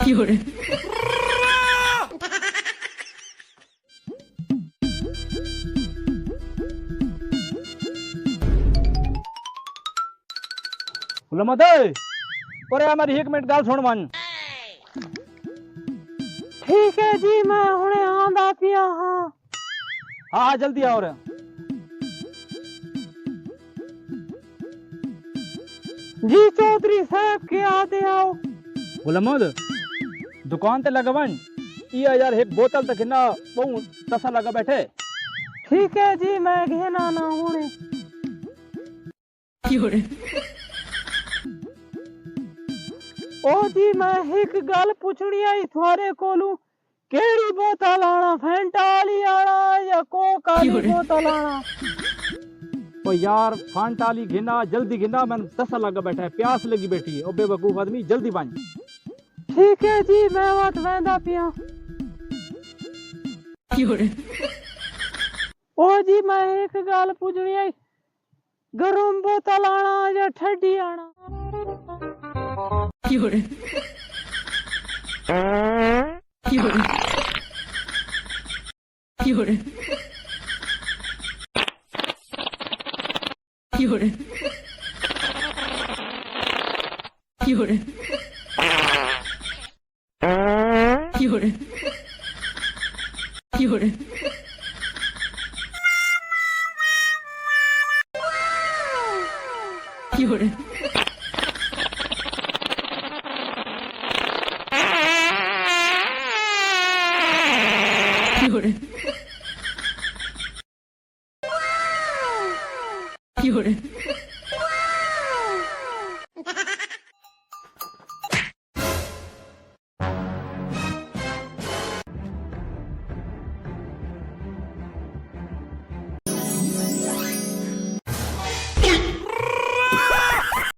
有人， गुलामत ओरे हमारी एक मिनट गल सुन मन। ठीक है जी मैं हुणे आंदा पिया हाँ। हाँ हाँ जल्दी आओ रे। जी चौधरी साहब के आते आओ। गुलामत दुकान ते लगवन ये यार एक बोतल तक ना बहु तसा लगा बैठे। ठीक है जी मैं घेना ना हुणे। 有人， ओ जी मैं एक गल पुछनी आई थारे कोलू केड़ी बोतल आना फैंटा वाली आना या कोक वाली क्यों रे? बोतल आना। ओ यार फांटाली घिना जल्दी घिना मैं तसा लगा बैठा है प्यास लगी बैठी है। ओ बेवकूफ आदमी जल्दी बन। ठीक है जी मैं वत वेंदा पिया। 有人， ओ जी मैं एक गल पुछनी आई गरम बोतल आना या ठंडी आना। 有人， 有人， 有人， 有人， 有人， 有人， 有人， 有人。 有人。